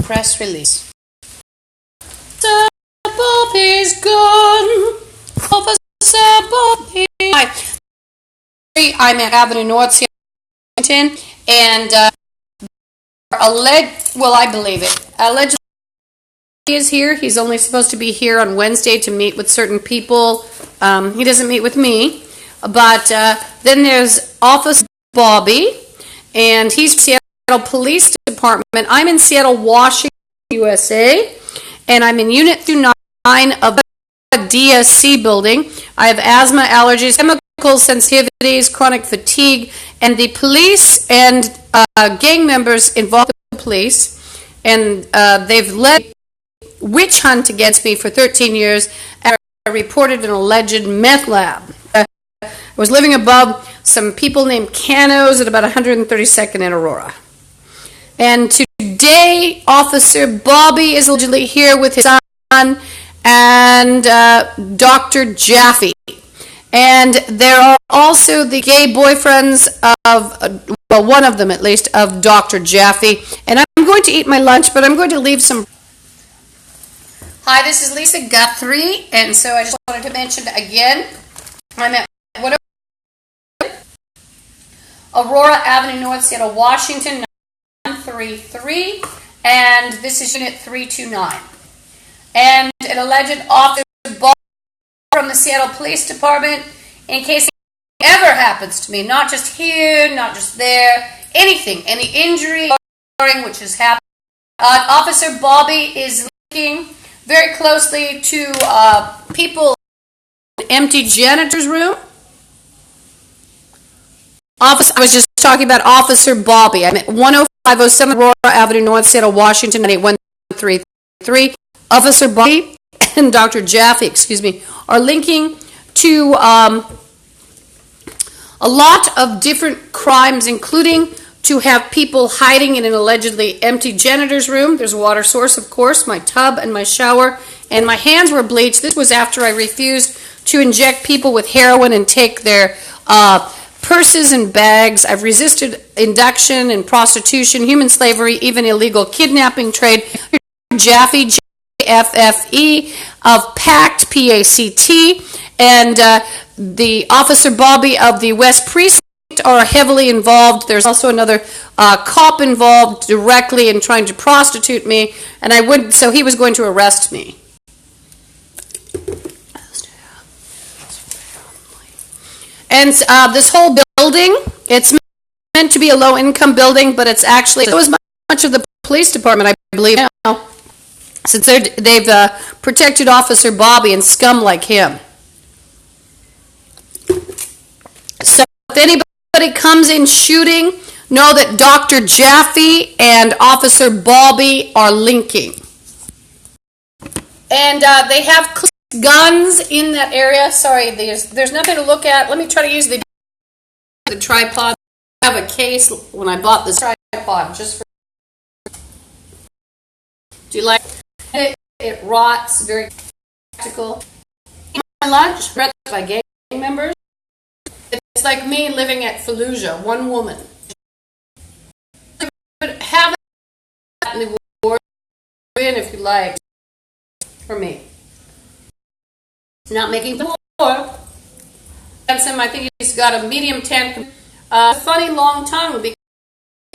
press release. Bobby's gone. Officer Bobby. Hi. I'm at Avenue North, Washington, and I believe it. Allegedly he is here. He's only supposed to be here on Wednesday to meet with certain people. He doesn't meet with me. But then there's Officer Bobby, and he's from Seattle Police Department. I'm in Seattle, Washington, USA, and I'm in Unit 9 of the DSC building. I have asthma, allergies, chemical sensitivities, chronic fatigue, and the police and gang members involved with the police, and they've led a witch hunt against me for 13 years after I reported an alleged meth lab. I was living above some people named Canos at about 132nd and Aurora. And today, Officer Bobby is allegedly here with his son and Dr. Jaffe. And there are also the gay boyfriends of, well, one of them at least, of Dr. Jaffe. And I'm going to eat my lunch, but I'm going to leave some... Hi, this is Lisa Guthrie, and so I just wanted to mention again, I'm at Aurora Avenue, North Seattle, Washington, 933, and this is Unit 329. And an alleged officer from the Seattle Police Department, in case anything ever happens to me, not just here, not just there, anything, any injury, which has happened. Officer Bobby is linking very closely to people in an empty janitor's room. I was just talking about Officer Bobby. I'm at 10507 Aurora Avenue, North Seattle, Washington, 98133. Officer Bobby and Dr. Jaffe, are linking to a lot of different crimes, including to have people hiding in an allegedly empty janitor's room. There's a water source, of course, my tub and my shower, and my hands were bleached. This was after I refused to inject people with heroin and take their purses and bags. I've resisted induction and prostitution, human slavery, even illegal kidnapping trade. Jaffe, J-F-F-E, of PACT, P-A-C-T, and the Officer Bobby of the West Precinct are heavily involved. There's also another cop involved directly in trying to prostitute me, and so he was going to arrest me. And this whole building, it's meant to be a low-income building, but it's actually so is much of the police department, I believe now, since they've protected Officer Bobby and scum like him. So if anybody comes in shooting, know that Dr. Jaffe and Officer Bobby are linking. And they have guns in that area. Sorry, there's nothing to look at. Let me try to use the tripod. I have a case when I bought this tripod just for... Do you like it? It rots, very practical. My lunch, read by gang members. It's like me living at Fallujah, one woman. But have it in the war if you like, for me. Not making the war. I think he's got a medium 10. Funny long tongue.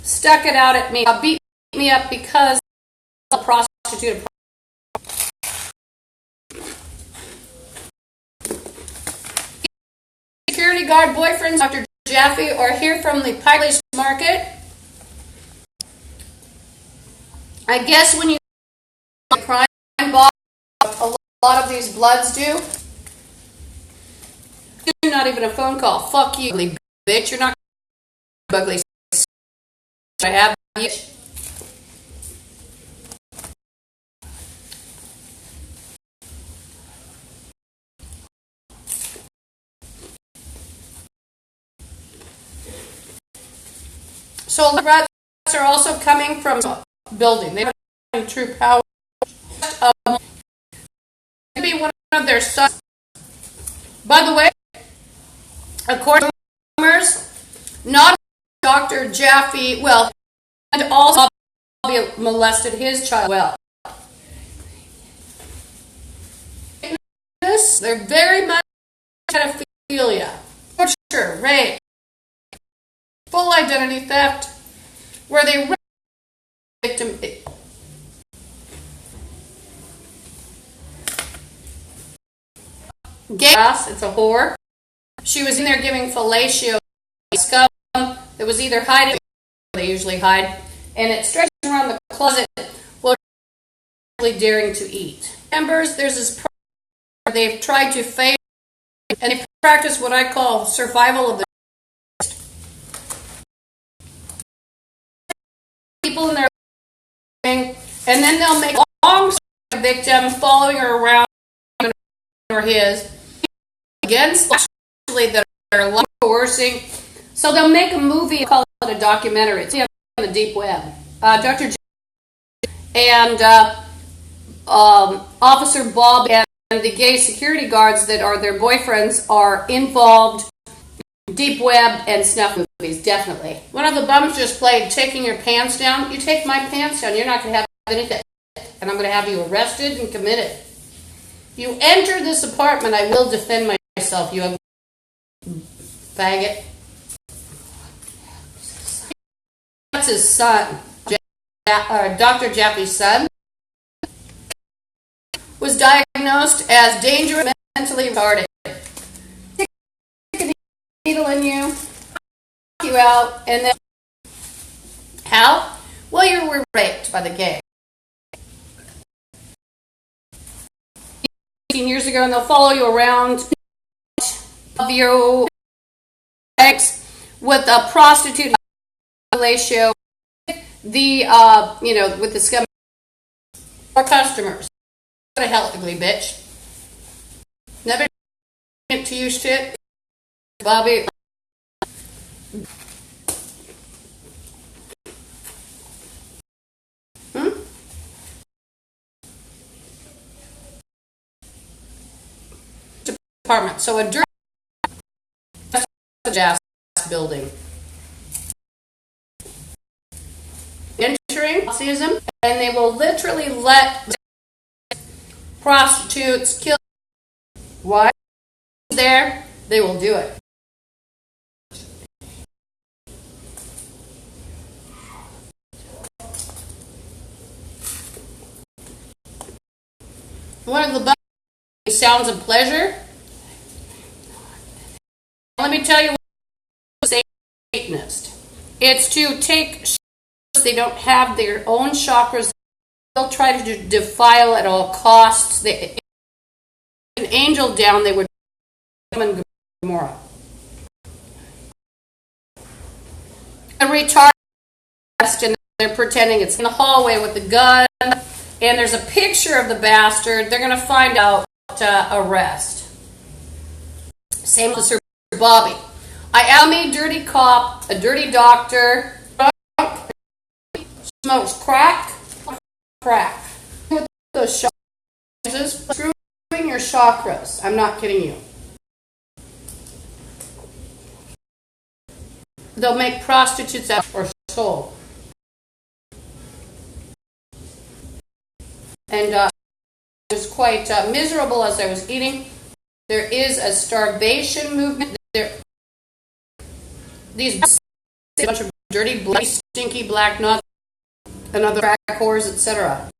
Stuck it out at me. Beat me up because of a prostitute. Security guard boyfriends, Dr. Jaffe, are here from the Pike Market. I guess when you crime boss, a lot of these bloods do. You're not even a phone call. Fuck you, ugly bitch. You're not ugly. I have you. So the rats are also coming from a building. They have true power. Maybe one of their sons. By the way, according to rumors, not Dr. Jaffe, well, and also molested his child well. They're very much pedophilia, torture, rape, full identity theft, where they rape the victim. It's a whore. She was in there giving fellatio scum that was either hiding, they usually hide, and it stretches around the closet while daring to eat. Members, there's this program where they've tried to fake, and they practice what I call survival of the people in their and then they'll make a long victim following her around or his against actually that are coercing. So they'll make a movie, call it a documentary. It's on the deep web. Dr. and Officer Bob and the gay security guards that are their boyfriends are involved in deep web and snuff movies, definitely. One of the bums just played Taking Your Pants Down. You take my pants down, you're not going to have anything. And I'm going to have you arrested and committed. You enter this apartment, I will defend myself, you have faggot. That's his son. Dr. Jaffe's son was diagnosed as dangerous, mentally retarded. Stick a needle in you, knock you out, and then how? Well, you were raped by the gay. 15 years ago, and they'll follow you around of your ex with a prostitute ratio, the with the scum or customers. What a healthily bitch. Never get to you shit, Bobby. Department. So a dirt jazz building. Entering Nazism, and they will literally let prostitutes kill. Why? There, they will do it. One of the sounds of pleasure. Let me tell you what Satanist. It's to take they don't have their own chakras. They'll try to defile at all costs. An angel down, they would and Gomorrah. A retarded, and they're pretending it's in the hallway with the gun, and there's a picture of the bastard. They're going to find out arrest. Same with Sir Bobby. I am a dirty cop, a dirty doctor, smokes crack. With those chakras, screwing your chakras. I'm not kidding you. They'll make prostitutes out or sold. And it was quite miserable as I was eating. There is a starvation movement. These a bunch of dirty, bloody, stinky black nuts and other crack whores, etc.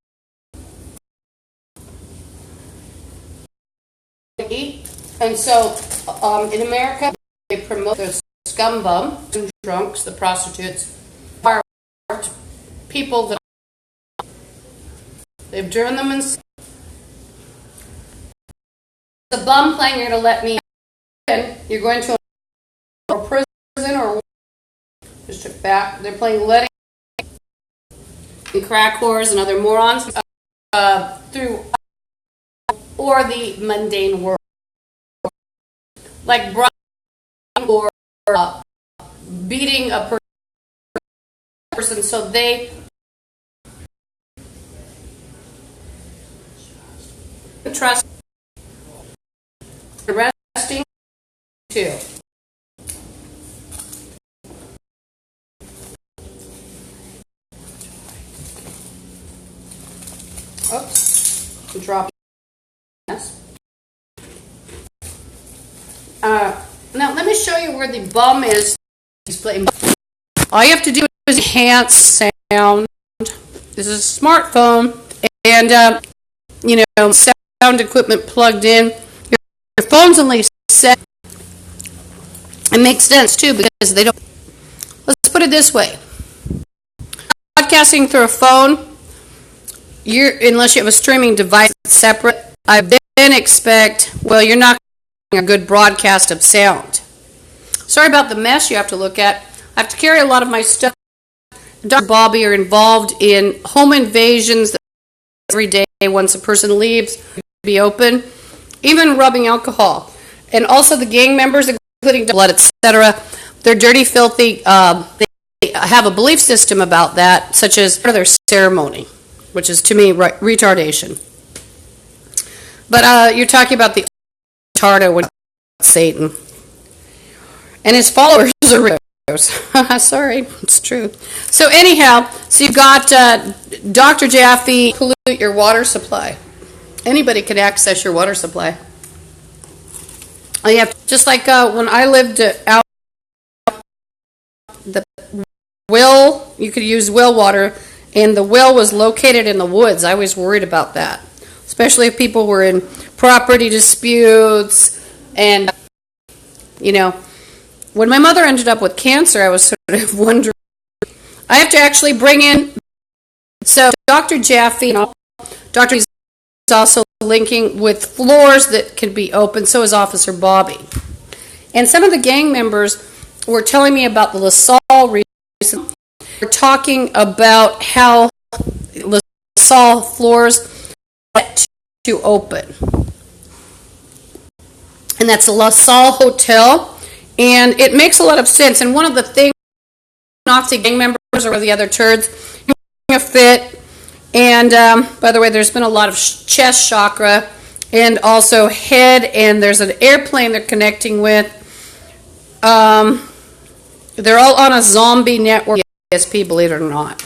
And so in America, they promote the scum bum, the drunks, the prostitutes, are people that they've driven them in. The bum playing, you're going to let me in. You're going to a prison or just took back. They're playing letting crack whores and other morons through or the mundane world, like or beating a person, so they trust arresting too. Drop this. Now let me show you where the bum is. All you have to do is enhance sound. This is a smartphone, and you know, sound equipment plugged in. Your phone's only set. It makes sense too because they don't. Let's put it this way: broadcasting through a phone, unless you have a streaming device that's separate, I then expect, well, you're not getting a good broadcast of sound. Sorry about the mess you have to look at. I have to carry a lot of my stuff. Dr. Bobby are involved in home invasions that every day once a person leaves, be open, even rubbing alcohol. And also the gang members, including blood, etc., they're dirty, filthy. They have a belief system about that, such as part of their ceremony, which is, to me, retardation. But you're talking about the retardo with Satan. And his followers are weirdos. Sorry, it's true. So anyhow, so you've got Dr. Jaffe pollute your water supply. Anybody can access your water supply. You have, just like when I lived out, the well, you could use well water, and the well was located in the woods. I was worried about that, especially if people were in property disputes. And, you know, when my mother ended up with cancer, I was sort of wondering. I have to actually bring in, so Dr. Jaffe, Dr. is also linking with floors that can be open, so is Officer Bobby. And some of the gang members were telling me about the LaSalle recently. We're talking about how LaSalle floors get to open. And that's the LaSalle Hotel. And it makes a lot of sense. And one of the things, Nazi gang members or the other turds, a fit. And by the way, there's been a lot of chest chakra and also head. And there's an airplane they're connecting with. They're all on a zombie network, ESP, believe it or not.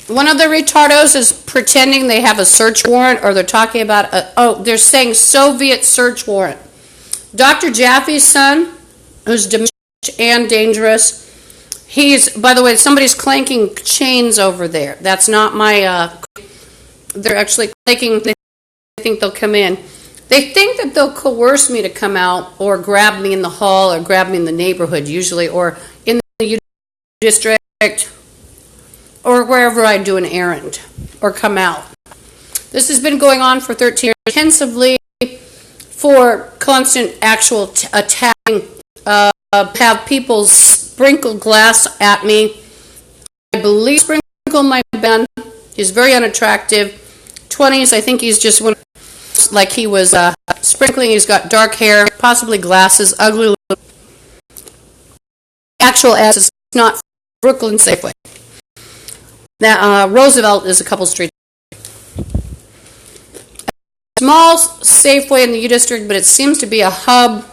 One of the retardos is pretending they have a search warrant, or they're talking about, they're saying Soviet search warrant. Dr. Jaffe's son, who's dementia and dangerous, he's, by the way, somebody's clanking chains over there. That's not my, they're actually clanking, they think they'll come in. They think that they'll coerce me to come out, or grab me in the hall, or grab me in the neighborhood usually, or in the district, or wherever I do an errand, or come out. This has been going on for 13 years, intensively, for constant actual attacking, have people sprinkle glass at me. I believe sprinkle my band. He's very unattractive. 20s, I think he's just one, like he was sprinkling. He's got dark hair, possibly glasses, ugly little. Actual ass is not Brooklyn Safeway. Now, Roosevelt is a couple streets. Small Safeway in the U District, but it seems to be a hub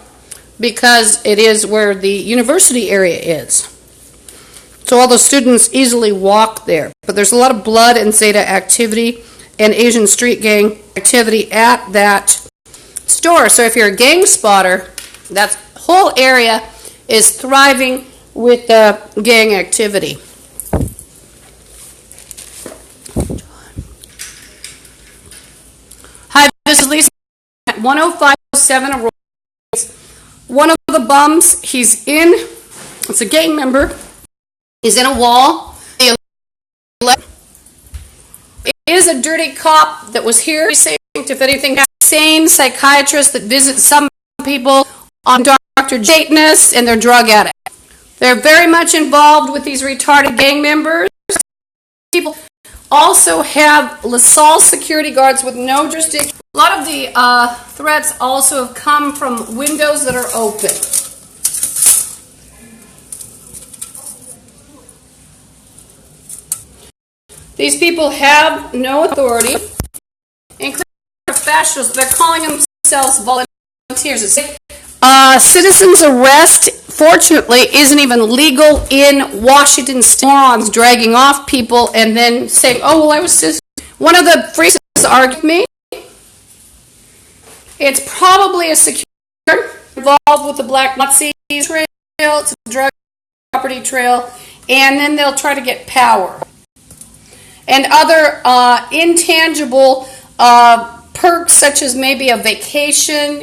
because it is where the university area is. So all the students easily walk there. But there's a lot of blood and Zeta activity and Asian street gang activity at that store. So if you're a gang spotter, that whole area is thriving with gang activity. Hi, this is Lisa at 10507 Aurora. One of the bums, he's in, it's a gang member, he's in a wall. It is a dirty cop that was here. If anything, sane psychiatrist that visits some people on Dr. Satanist and they're drug addicts. They're very much involved with these retarded gang members. People also have LaSalle security guards with no jurisdiction. A lot of the threats also have come from windows that are open. These people have no authority, including professionals. They're calling themselves volunteers. Citizens arrest, fortunately, isn't even legal in Washington State. Morons dragging off people and then saying, oh, well, I was citizen. One of the freaks argued me. It's probably a security involved with the Black Nazi trail. It's a drug property trail. And then they'll try to get power. And other intangible perks, such as maybe a vacation,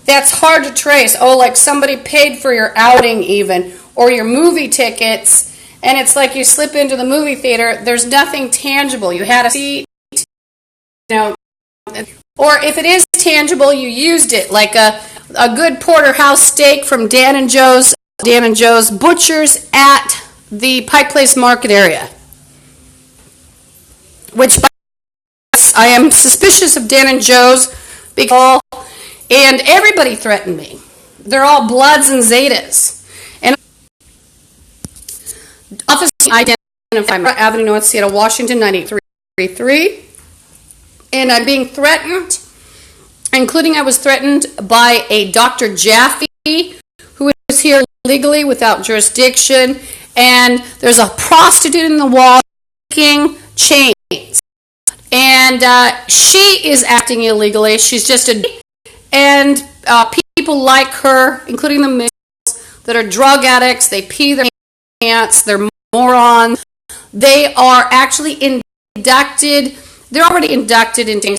that's hard to trace. Oh, like somebody paid for your outing even, or your movie tickets, and it's like you slip into the movie theater, there's nothing tangible. You had a seat, or if it is tangible, you used it, like a good porterhouse steak from Dan and Joe's Butchers at the Pike Place Market area. Which I am suspicious of Dan and Joe's because and everybody threatened me. They're all Bloods and Zetas. And office identified Aurora Avenue, North Seattle, Washington, 9833. And I'm being threatened, including I was threatened by a Dr. Jaffe, who is here legally without jurisdiction. And there's a prostitute in the wall making chains. And she is acting illegally. She's just and people like her, including the males that are drug addicts, they pee their pants, they're morons. They are actually inducted, they're already inducted into,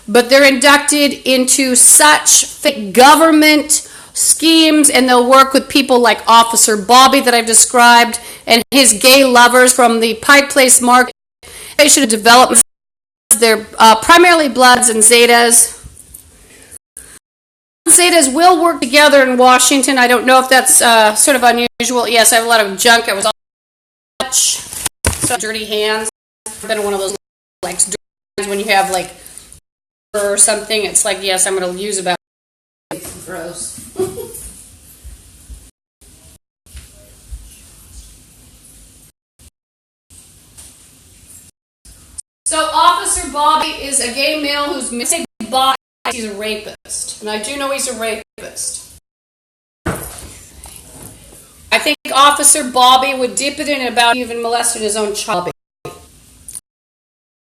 but they're inducted into such fake government schemes, and they'll work with people like Officer Bobby that I've described, and his gay lovers from the Pike Place Market. They should have developed. They're primarily Bloods and Zetas. Zetas will work together in Washington. I don't know if that's sort of unusual. Yes, I have a lot of junk. I was all so dirty hands. I've been one of those like when you have like or something. It's like, yes, I'm going to use about gross. So Officer Bobby is a gay male who's missing body. He's a rapist, and I do know he's a rapist. I think Officer Bobby would dip it in about even molesting his own child.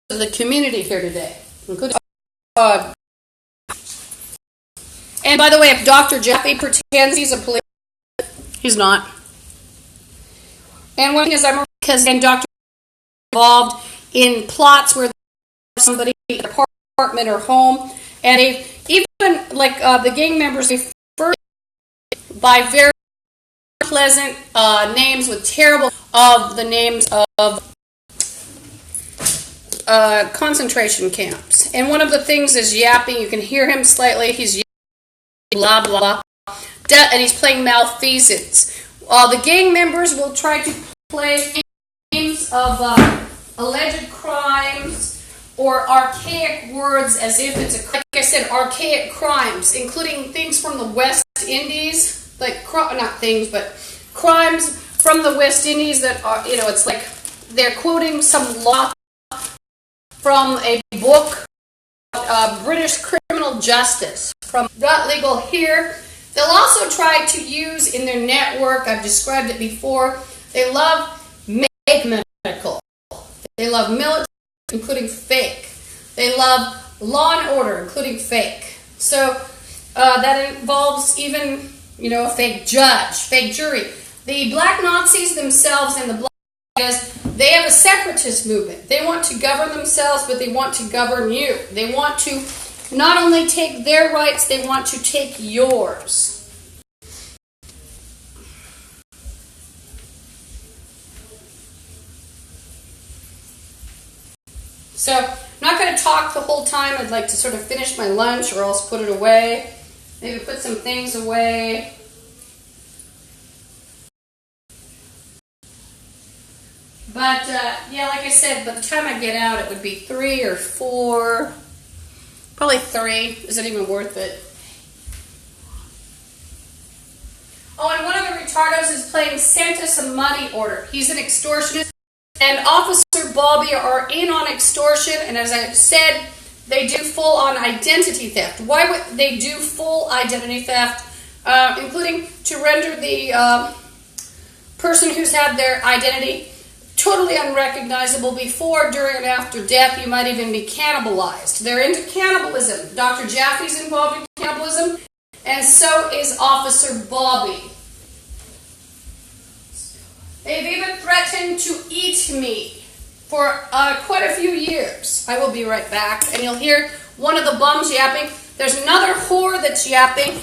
The community here today, including and by the way, if Dr. Jaffe pretends he's a police, he's not. And one thing is, I'm because then Dr. involved in plots where somebody in an apartment or home, and they even like the gang members refer by very pleasant names with terrible of the names of concentration camps. And one of the things is yapping. You can hear him slightly. He's yapping, blah blah, and he's playing malfeasance. The gang members will try to play games of alleged crimes or archaic words as if it's like I said, archaic crimes, including things from the West Indies, like not things, but crimes from the West Indies that are, it's like they're quoting some law from a book, British criminal justice, from not legal here. They'll also try to use in their network, I've described it before, they love medical. They love military, including fake. They love law and order, including fake. So that involves even, a fake judge, fake jury. The Black Nazis themselves and the Black they have a separatist movement. They want to govern themselves, but they want to govern you. They want to not only take their rights, they want to take yours. So, I'm not going to talk the whole time. I'd like to sort of finish my lunch or else put it away. Maybe put some things away. But, like I said, by the time I get out, it would be 3 or 4. Probably 3. Is it even worth it? Oh, and one of the retardos is playing sent us a money order. He's an extortionist. And Officer Bobby are in on extortion. And as I said, they do full-on identity theft. Why would they do full identity theft? including to render the person who's had their identity totally unrecognizable before, during, and after death. You might even be cannibalized. They're into cannibalism. Dr. Jaffe's involved in cannibalism, and so is Officer Bobby. They've even threatened to eat me for quite a few years. I will be right back, and you'll hear one of the bums yapping. There's another whore that's yapping.